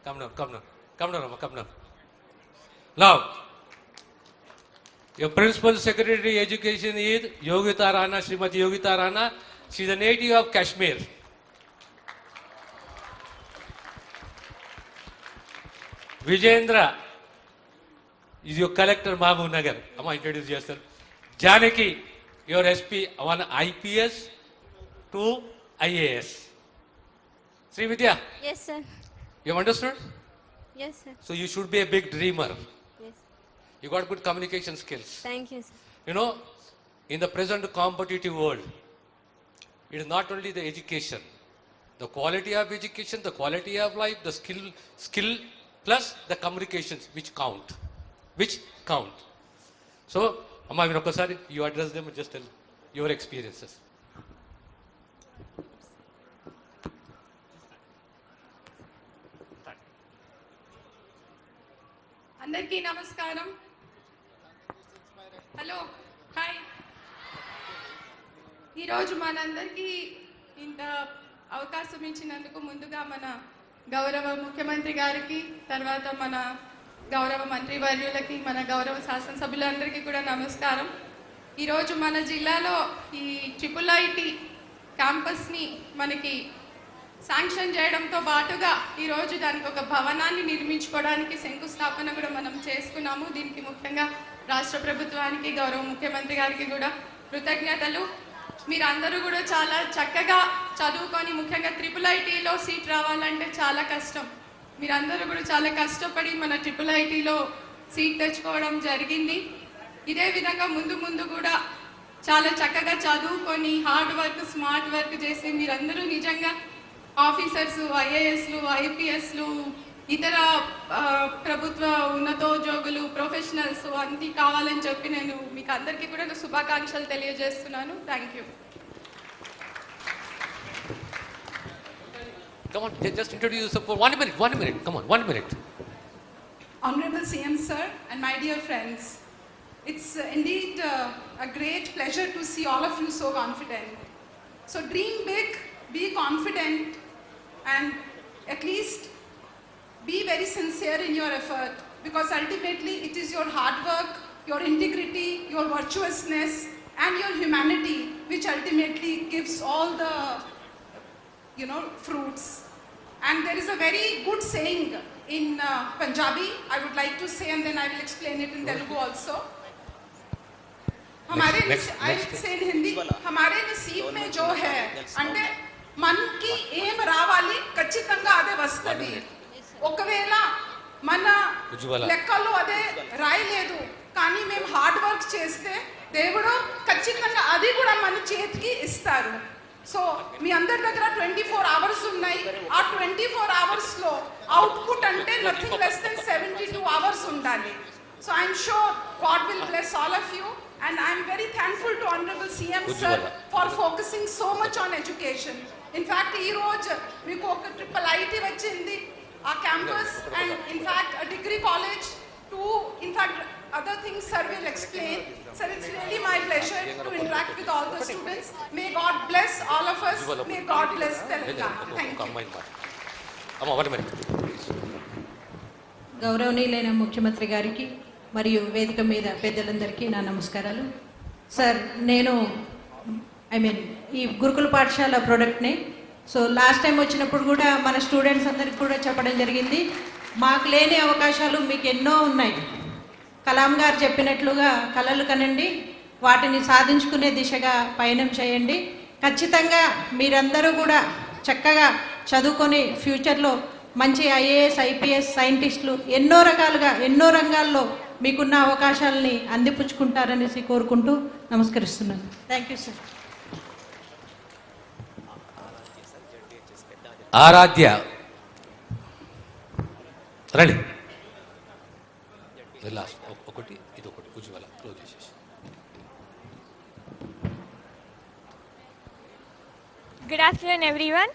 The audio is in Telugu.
Come down, come down. Come down, Amma, come down. Now, your Principal Secretary Education is Yogita Rana, Srimati Yogita Rana. She is a native of Kashmir. Vijendra is your collector, Mahbub Nagar. Amma, introduce yourself. Janaki, your SP, one IPS, two IAS. Sri Vidya, Yes, sir. you have understood? Yes, sir. So you should be a big dreamer. Yes. You got good communication skills. Thank you, sir. You know, in the present competitive world, it is not only the education, the quality of education, the quality of life, the skill plus the communications which count. So, Amma Vinokasari, you address them and just tell your experiences. అందరికీ నమస్కారం. Hello, hi. ఈరోజు మనందరికీ ఇంత అవకాశం ఇచ్చినందుకు ముందుగా మన గౌరవ ముఖ్యమంత్రి గారికి, తర్వాత మన గౌరవ మంత్రి వర్యులకి, మన గౌరవ శాసనసభ్యులందరికీ కూడా నమస్కారం. ఈరోజు మన జిల్లాలో ఈ IIIT క్యాంపస్ని మనకి శాంక్షన్ చేయడంతో పాటుగా ఈరోజు దానికి ఒక భవనాన్ని నిర్మించుకోవడానికి శంకుస్థాపన కూడా మనం చేసుకున్నాము. దీనికి ముఖ్యంగా రాష్ట్ర ప్రభుత్వానికి, గౌరవ ముఖ్యమంత్రి గారికి కూడా కృతజ్ఞతలు. మీరందరూ కూడా చాలా చక్కగా చదువుకొని, ముఖ్యంగా IIITలో సీట్ రావాలంటే చాలా కష్టం. మీరందరూ కూడా చాలా కష్టపడి మన IIITలో సీట్ తెచ్చుకోవడం జరిగింది. ఇదే విధంగా ముందు కూడా చాలా చక్కగా చదువుకొని హార్డ్ వర్క్, స్మార్ట్ వర్క్ చేసి మీరందరూ నిజంగా ఆఫీసర్స్, IASలు, IPSలు, ఇతర ప్రభుత్వ ఉన్నతోద్యోగులు, ప్రొఫెషనల్స్ అన్నీ కావాలని చెప్పి నేను మీకు అందరికీ కూడా శుభాకాంక్షలు తెలియజేస్తున్నాను. Thank you. Come on, just introduce yourself for 1 minute. Come on, 1 minute. Honorable CM Sir and my dear friends, it's indeed a great pleasure to see all of you so confident. So dream big, be confident, and at least be very sincere in your effort, because ultimately it is your hard work, your integrity, your virtuousness and your humanity which ultimately gives all the fruits. And there is a very good saying in Punjabi, I would like to say, and then I will explain it in Telugu also. हमारे I will say in Hindi, हमारे नसीब में जो है అంటే మనకి ఏం రావాలి ఖచ్చితంగా అదే వస్తుంది. ఒకవేళ మన లెక్కల్లో అదే రాయలేదు కానీ మేము హార్డ్ వర్క్ చేస్తే దేవుడు ఖచ్చితంగా అది కూడా మన చేతికి ఇస్తారు. సో మీ అందరి దగ్గర 24 అవర్స్ ఉన్నాయి. ఆ 24 అవర్స్లో అవుట్పుట్ అంటే నథింగ్ లెస్ దెన్ 72 అవర్స్ ఉండాలి. So I'm sure God will bless all of you. And I am very thankful to Honorable CM Sir for focusing so much on education. In fact, ee roj meeku oka IIIT vachindi aa campus, and in fact a degree college to in fact other things sir will explain. Sir, it's really my pleasure to interact with all the students. May God bless all of us. May God bless Telangana. Thank you. Amma, 1 minute. గౌరవనీయులైన ముఖ్యమంత్రి గారికి మరియు వేదిక మీద పెద్దలందరికీ నా నమస్కారాలు. సార్, నేను ఈ గురుకుల పాఠశాల ప్రోడక్ట్ని లాస్ట్ టైం వచ్చినప్పుడు కూడా మన స్టూడెంట్స్ అందరికి కూడా చెప్పడం జరిగింది, మాకు లేని అవకాశాలు మీకు ఎన్నో ఉన్నాయి. కలాం గారు చెప్పినట్లుగా కలలు కనండి, వాటిని సాధించుకునే దిశగా పయనం చేయండి. ఖచ్చితంగా మీరందరూ కూడా చక్కగా చదువుకొని ఫ్యూచర్లో మంచి IAS, IPS సైంటిస్టులు ఎన్నో రకాలుగా ఎన్నో రంగాల్లో మీకున్న అవకాశాలని అందిపుచ్చుకుంటారనేసి కోరుకుంటూ నమస్కరిస్తున్నాను. Thank you sir. ఆరాధ్య రండి. లాస్ట్ ఒకటి ఇదొకటి ఉజ్వల క్లోజ్ చేసేసి. Good afternoon, everyone.